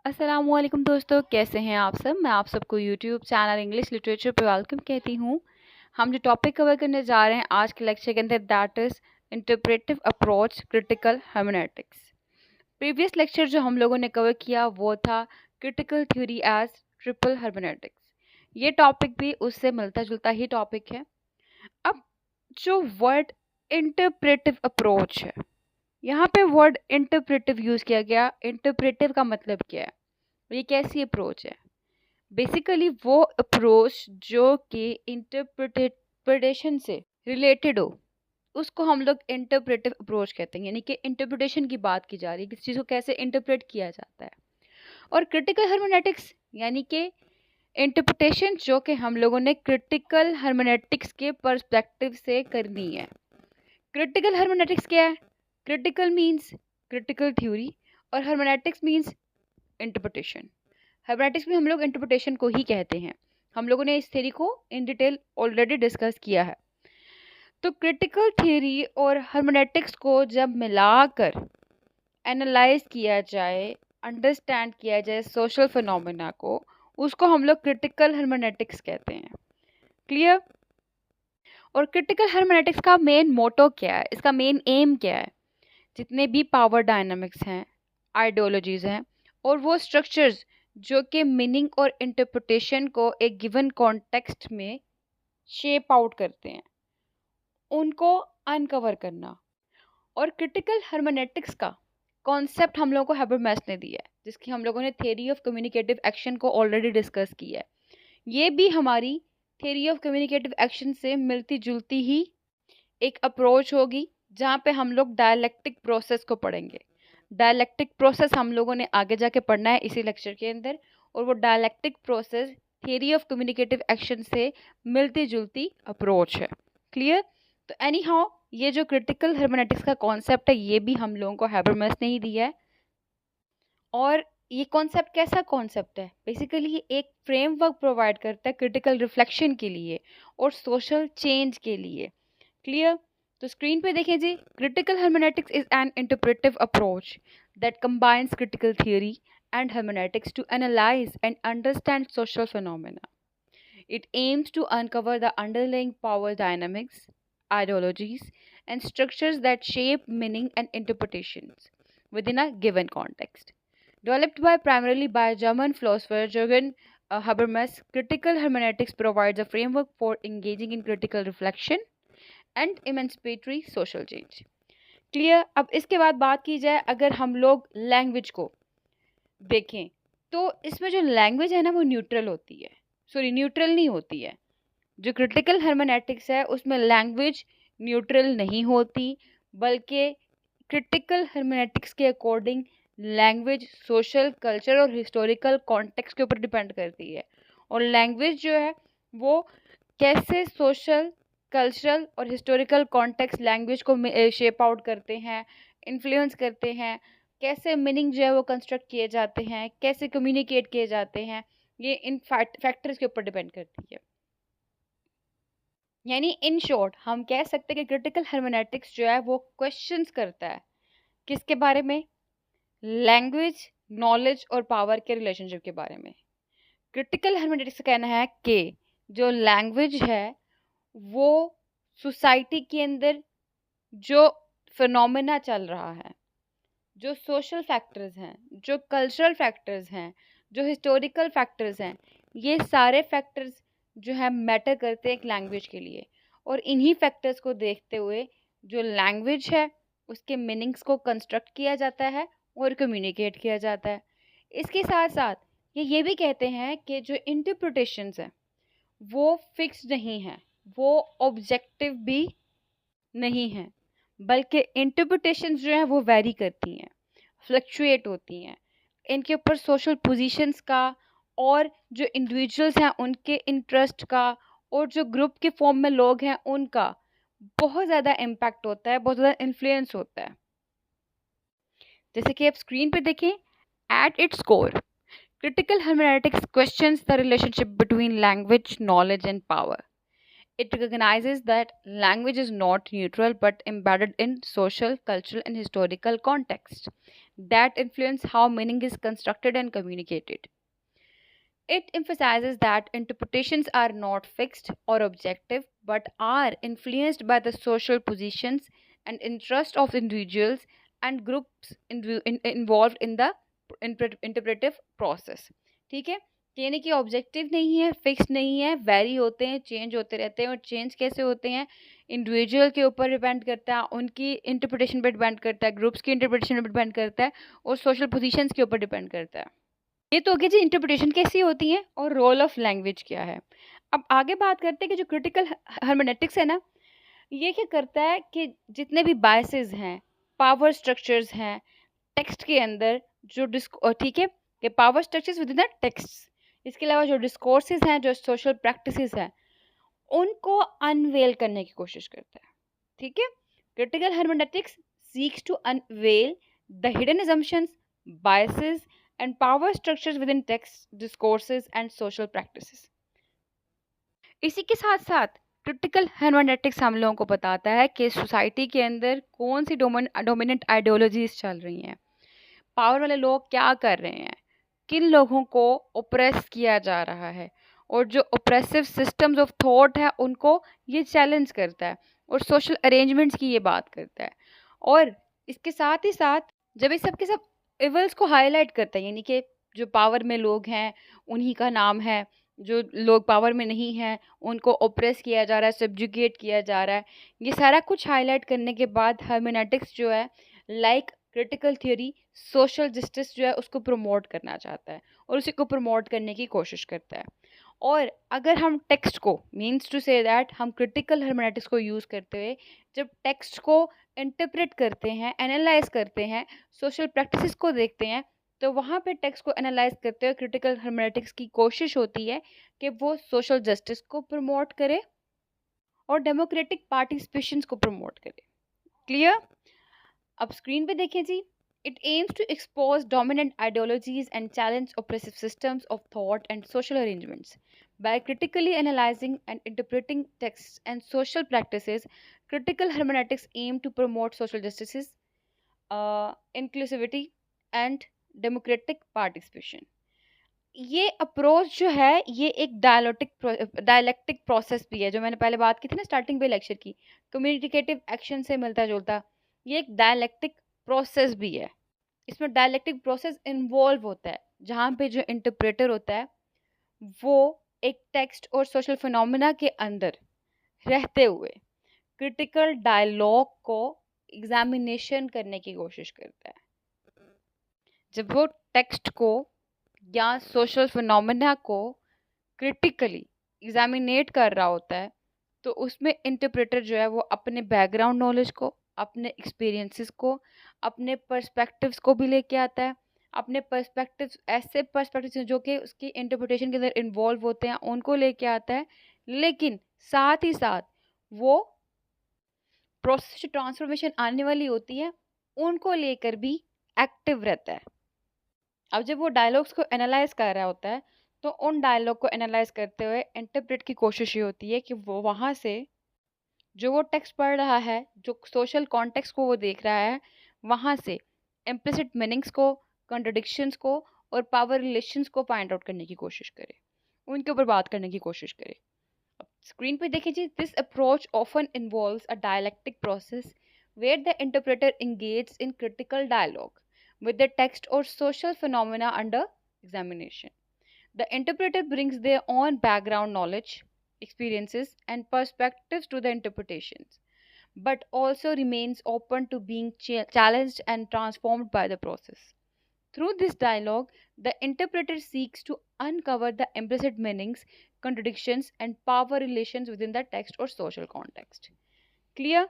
अस्सलामुअलैकुम दोस्तों, कैसे हैं आप सब। मैं आप सबको यूट्यूब चैनल इंग्लिश लिटरेचर पे वेलकम कहती हूँ। हम जो टॉपिक कवर करने जा रहे हैं आज के लेक्चर के अंदर, that is interpretive approach critical hermeneutics. Previous lecture जो हम लोगों ने कवर किया वो था critical theory as triple hermeneutics. ये टॉपिक भी उससे मिलता जुलता ही टॉपिक है। अब जो वर्ड इंटरप्रेटिव अप्रोच है, यहाँ पे वर्ड इंटरप्रेटिव यूज़ किया गया। इंटरप्रेटिव का मतलब क्या है, ये कैसी अप्रोच है? बेसिकली वो अप्रोच जो कि इंटरप्रिटेशन से रिलेटेड हो, उसको हम लोग इंटरप्रेटिव अप्रोच कहते हैं। यानी कि इंटरप्रिटेशन की बात की जा रही है, किसी चीज़ को कैसे इंटरप्रेट किया जाता है। और क्रिटिकल हर्मेनेटिक्स यानी कि इंटरप्रिटेशन जो कि हम लोगों ने क्रिटिकल हर्मेनेटिक्स के पर्सपेक्टिव से करनी है। क्रिटिकल हर्मेनेटिक्स क्या है? क्रिटिकल मीन्स क्रिटिकल थ्योरी और हर्मेनेटिक्स मीन्स इंटरप्रिटेशन। हर्मेनेटिक्स में हम लोग इंटरप्रिटेशन को ही कहते हैं। हम लोगों ने इस थ्योरी को इन डिटेल ऑलरेडी डिस्कस किया है। तो क्रिटिकल थ्योरी और हर्मेनेटिक्स को जब मिलाकर एनालाइज किया जाए, अंडरस्टैंड किया जाए सोशल फिनोमेना को, उसको हम लोग क्रिटिकल हर्मेनेटिक्स कहते हैं। क्लियर? और क्रिटिकल हर्मेनेटिक्स का मेन मोटो क्या है, इसका मेन एम क्या है? जितने भी पावर डायनामिक्स हैं, आइडियोलॉजीज़ हैं और वो स्ट्रक्चर्स जो कि मीनिंग और इंटरप्रिटेशन को एक गिवन कॉन्टेक्स्ट में शेप आउट करते हैं, उनको अनकवर करना। और क्रिटिकल हर्मेनेटिक्स का कॉन्सेप्ट हम लोगों को हैबरमैस ने दिया है, जिसकी हम लोगों ने थ्योरी ऑफ कम्युनिकेटिव एक्शन को ऑलरेडी डिस्कस किया है। ये भी हमारी थ्योरी ऑफ कम्युनिकेटिव एक्शन से मिलती जुलती ही एक अप्रोच होगी, जहाँ पे हम लोग डायलेक्टिक प्रोसेस को पढ़ेंगे। डायलेक्टिक प्रोसेस हम लोगों ने आगे जाके पढ़ना है इसी लेक्चर के अंदर, और वो dialectic process theory of communicative action से मिलती जुलती अप्रोच है। क्लियर? तो एनी हाउ, ये जो क्रिटिकल हर्मेनेटिक्स का कॉन्सेप्ट है, ये भी हम लोगों को हैबरमैस ने ही दिया है। और ये कॉन्सेप्ट कैसा कॉन्सेप्ट है? बेसिकली ये एक फ्रेमवर्क प्रोवाइड करता है क्रिटिकल रिफ्लेक्शन के लिए और सोशल चेंज के लिए। क्लियर? तो स्क्रीन पे देखें जी, critical hermeneutics is an interpretive approach that combines critical theory and hermeneutics to analyze and understand social phenomena. It aims to uncover the underlying power dynamics, ideologies, and structures that shape meaning and interpretations within a given context. Developed primarily by German philosopher Jürgen Habermas, critical hermeneutics provides a framework for engaging in critical reflection and emancipatory social change. Clear? अब इसके बाद बात की जाए, अगर हम लोग language को देखें तो इसमें जो लैंग्वेज है ना, वो न्यूट्रल होती है। सॉरी, न्यूट्रल नहीं होती है। जो क्रिटिकल हर्मेनेटिक्स है उसमें लैंग्वेज न्यूट्रल नहीं होती, बल्कि क्रिटिकल हर्मेनेटिक्स के अकॉर्डिंग लैंग्वेज सोशल, कल्चर और हिस्टोरिकल कॉन्टेक्स्ट के ऊपर डिपेंड करती है। और लैंग्वेज जो है वो कैसे सोशल, कल्चरल और हिस्टोरिकल कॉन्टेक्स्ट लैंग्वेज को शेप आउट करते हैं, इन्फ्लुएंस करते हैं, कैसे मीनिंग जो है वो कंस्ट्रक्ट किए जाते हैं, कैसे कम्युनिकेट किए जाते हैं, ये इन फैक्टर्स के ऊपर डिपेंड करती है। यानी इन शॉर्ट हम कह सकते हैं कि क्रिटिकल हर्मेनेटिक्स जो है वो क्वेश्चंस करता है किसके बारे में? लैंग्वेज, नॉलेज और पावर के रिलेशनशिप के बारे में। क्रिटिकल हर्मेनेटिक्स का कहना है कि जो लैंग्वेज है वो सोसाइटी के अंदर जो फिनोमेना चल रहा है, जो सोशल फैक्टर्स हैं, जो कल्चरल फैक्टर्स हैं, जो हिस्टोरिकल फैक्टर्स हैं, ये सारे फैक्टर्स जो है मैटर करते हैं एक लैंग्वेज के लिए। और इन्हीं फैक्टर्स को देखते हुए जो लैंग्वेज है उसके मीनिंग्स को कंस्ट्रक्ट किया जाता है और कम्युनिकेट किया जाता है। इसके साथ साथ ये भी कहते हैं कि जो इंटरप्रिटेशंस हैं वो फिक्स नहीं हैं, वो ऑब्जेक्टिव भी नहीं हैं, बल्कि इंटरप्रिटेशंस जो हैं वो वैरी करती हैं, फ्लक्चुएट होती हैं। इनके ऊपर सोशल पोजीशंस का और जो इंडिविजुअल्स हैं उनके इंटरेस्ट का और जो ग्रुप के फॉर्म में लोग हैं उनका बहुत ज़्यादा इम्पैक्ट होता है, बहुत ज़्यादा इन्फ्लुएंस होता है। जैसे कि आप स्क्रीन पे देखें, at its core critical hermeneutics questions the relationship between language, knowledge, and power. It recognizes that language is not neutral but embedded in social, cultural, and historical context. that influence how meaning is constructed and communicated. It emphasizes that interpretations are not fixed or objective but are influenced by the social positions and interests of individuals and groups involved in the interpretive process. ठीक है, यानी कि objective नहीं है, fix नहीं है, very होते हैं, चेंज होते रहते हैं। और चेंज कैसे होते हैं, इंडिविजुअल के ऊपर डिपेंड करता है, उनकी इंटरप्रिटेशन पे डिपेंड करता है, ग्रुप्स की इंटरप्रिटेशन पे डिपेंड करता है, और सोशल पोजीशंस के ऊपर डिपेंड करता है। ये तो होगी जी इंटरप्रिटेशन कैसी होती है और रोल ऑफ लैंग्वेज क्या है। अब आगे बात करते हैं कि जो क्रिटिकल हर्मेनेटिक्स है ना, ये क्या करता है कि जितने भी बायसेस हैं, पावर स्ट्रक्चर्स हैं टेक्स्ट के अंदर, जो ठीक है, कि power structures with in the text, इसके अलावा जो डिस्कोर्सेज हैं, जो सोशल प्रैक्टिसेस हैं, उनको अनवेल करने की कोशिश करता है। ठीक है, critical hermeneutics seeks to unveil the hidden assumptions, biases and power structures within text, discourses and social practices. इसी के साथ साथ क्रिटिकल हर्मेनेटिक्स हम लोगों को बताता है कि सोसाइटी के अंदर कौन सी डोमिनेंट आइडियोलॉजीज चल रही हैं, पावर वाले लोग क्या कर रहे हैं, किन लोगों को ओप्रेस किया जा रहा है, और जो ओप्रेसिव सिस्टम्स ऑफ थॉट है उनको ये चैलेंज करता है, और सोशल अरेंजमेंट्स की ये बात करता है। और इसके साथ ही साथ जब ये सब के सब इवल्स को हाईलाइट करता है, यानी कि जो पावर में लोग हैं उन्हीं का नाम है, जो लोग पावर में नहीं हैं उनको ओप्रेस किया जा रहा है, सब्जुगेट किया जा रहा है, ये सारा कुछ हाईलाइट करने के बाद हर्मेनेटिक्स जो है like critical theory social justice जो है उसको प्रमोट करना चाहता है और उसी को प्रमोट करने की कोशिश करता है। और अगर हम टेक्स्ट को मीन्स टू से दैट हम क्रिटिकल हर्मेनेटिक्स को यूज़ करते हुए जब टेक्स्ट को इंटरप्रेट करते हैं, एनालाइज करते हैं, सोशल प्रैक्टिसेस को देखते हैं, तो वहाँ पे टेक्स्ट को एनालाइज करते हुए क्रिटिकल हर्मेनेटिक्स की कोशिश होती है कि वो सोशल जस्टिस को प्रमोट करे और डेमोक्रेटिक पार्टिसिपेशन को प्रमोट करे। क्लियर? अब स्क्रीन पे देखें जी। It aims to expose dominant ideologies and challenge oppressive systems of thought and social arrangements. By critically analyzing and interpreting texts and social practices, critical hermeneutics aim to promote social justices, inclusivity, and democratic participation. ये approach जो है ये एक dialectic process भी है, जो मैंने पहले बात की थी ना स्टार्टिंग पे लेक्चर की, कम्युनिकेटिव एक्शन से मिलता जुलता, ये एक डायलेक्टिक प्रोसेस भी है। इसमें डायलेक्टिक प्रोसेस इन्वॉल्व होता है जहाँ पे जो इंटरप्रेटर होता है वो एक टेक्स्ट और सोशल फिनोमेना के अंदर रहते हुए क्रिटिकल डायलॉग को एग्जामिनेशन करने की कोशिश करता है। जब वो टेक्स्ट को या सोशल फिनोमेना को क्रिटिकली एग्जामिनेट कर रहा होता है तो उसमें इंटरप्रेटर जो है वो अपने बैकग्राउंड नॉलेज को, अपने एक्सपीरियंसेस को, अपने पर्सपेक्टिव्स को भी लेके आता है, अपने पर्सपेक्टिव्स ऐसे पर्सपेक्टिव्स जो कि उसकी इंटरप्रिटेशन के अंदर इन्वॉल्व होते हैं उनको लेके आता है, लेकिन साथ ही साथ वो प्रोसेस जो ट्रांसफॉर्मेशन आने वाली होती है उनको लेकर भी एक्टिव रहता है। अब जब वो डायलॉग्स को एनालाइज कर रहा होता है तो उन डायलॉग को एनालाइज करते हुए इंटरप्रेट की कोशिश ये होती है कि वो वहाँ से जो वो टेक्स्ट पढ़ रहा है, जो सोशल कॉन्टेक्स्ट को वो देख रहा है, वहाँ से इम्प्लिसिट मीनिंग्स को, कॉन्ट्रडिक्शंस को और पावर रिलेशंस को फाइंड आउट करने की कोशिश करे, उनके ऊपर बात करने की कोशिश करे। अब स्क्रीन पे देखिए जी, this approach often involves a dialectic process where the interpreter engages in critical dialogue with the text or social phenomena under examination. The interpreter brings their own background knowledge, experiences, and perspectives to the interpretations, but also remains open to being challenged and transformed by the process. Through this dialogue, the interpreter seeks to uncover the implicit meanings, contradictions, and power relations within the text or social context. Clear?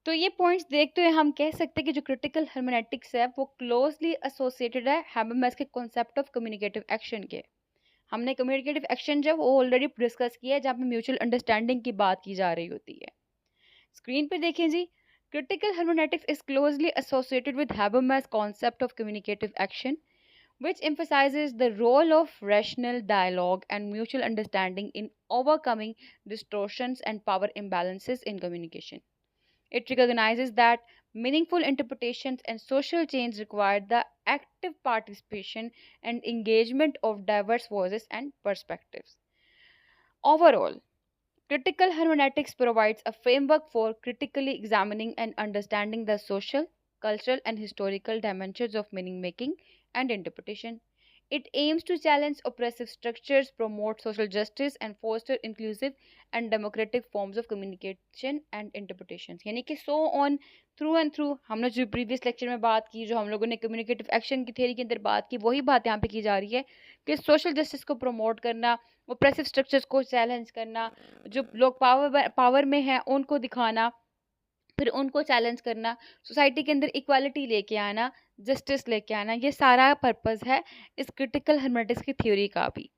तो ये points देखते हुए हम कह सकते हैं कि जो क्रिटिकल हर्मेनेटिक्स है वो क्लोजली एसोसिएटेड है हैबरमैस के कॉन्सेप्ट ऑफ कम्युनिकेटिव एक्शन के। हमने कम्युनिकेटिव एक्शन जो वो ऑलरेडी डिस्कस किया है जहाँ पे म्यूचुअल अंडरस्टैंडिंग की बात की जा रही होती है। स्क्रीन पे देखें जी, critical hermeneutics is closely associated with Habermas concept of communicative action which emphasizes the role of rational dialogue and mutual understanding in overcoming distortions and power imbalances in communication. It recognizes that Meaningful interpretations and social change require the active participation and engagement of diverse voices and perspectives. Overall, critical hermeneutics provides a framework for critically examining and understanding the social, cultural, and historical dimensions of meaning making and interpretation. It aims to challenge oppressive structures, promote social justice, and foster inclusive and democratic forms of communication and interpretation. यानी कि so on through and through हमने जो previous lecture में बात की, जो हम लोगों ने कम्युनिकेटिव एक्शन की थ्योरी के अंदर बात की, वही बात यहाँ पे की जा रही है कि सोशल जस्टिस को प्रमोट करना, ओप्रेसिव स्ट्रक्चर्स को चैलेंज करना, जो लोग पावर में हैं उनको दिखाना, फिर उनको चैलेंज करना, सोसाइटी के अंदर इक्वालिटी लेके आना, जस्टिस लेके आना, ये सारा पर्पस है इस क्रिटिकल हर्मेटिक्स की थ्योरी का भी।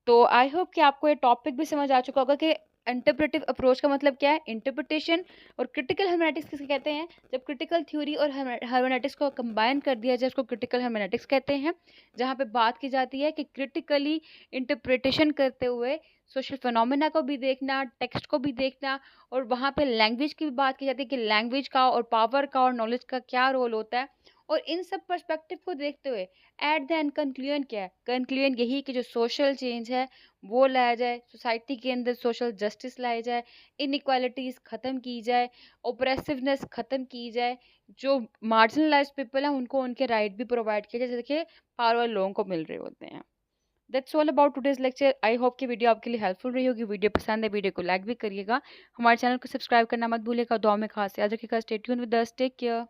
तो आई होप कि आपको ये टॉपिक भी समझ आ चुका होगा कि इंटरप्रेटिव अप्रोच का मतलब क्या है, इंटरप्रिटेशन। और क्रिटिकल हर्मेनेटिक्स किसे कहते हैं? जब क्रिटिकल थ्योरी और हर्मेनेटिक्स को कंबाइन कर दिया जाए, उसको क्रिटिकल हर्मेनेटिक्स कहते हैं, जहाँ पे बात की जाती है कि क्रिटिकली इंटरप्रिटेशन करते हुए सोशल फिनोमेना को भी देखना, टेक्स्ट को भी देखना, और वहाँ पे लैंग्वेज की भी बात की जाती है कि लैंग्वेज का और पावर का और नॉलेज का क्या रोल होता है। और इन सब पर्सपेक्टिव को देखते हुए एट द एंड कंक्लूजन क्या है? कंक्लूजन यही कि जो सोशल चेंज है वो लाया जाए, सोसाइटी के अंदर सोशल जस्टिस लाया जाए, इनइक्वालिटीज़ ख़त्म की जाए, ओप्रेसिवनेस ख़त्म की जाए, जो मार्जिनलाइज पीपल हैं उनको उनके राइट भी प्रोवाइड किए जाए जैसे कि पावर वाले लोगों को मिल रहे होते हैं। That's all about today's lecture. I hope कि वीडियो आपके लिए हेल्पफुल रही होगी। वीडियो पसंद है, वीडियो को लाइक भी करिएगा, हमारे चैनल को सब्सक्राइब करना मत भूलिएगा। दुआ में खास याद रखिएगा। Stay tuned with us, take care.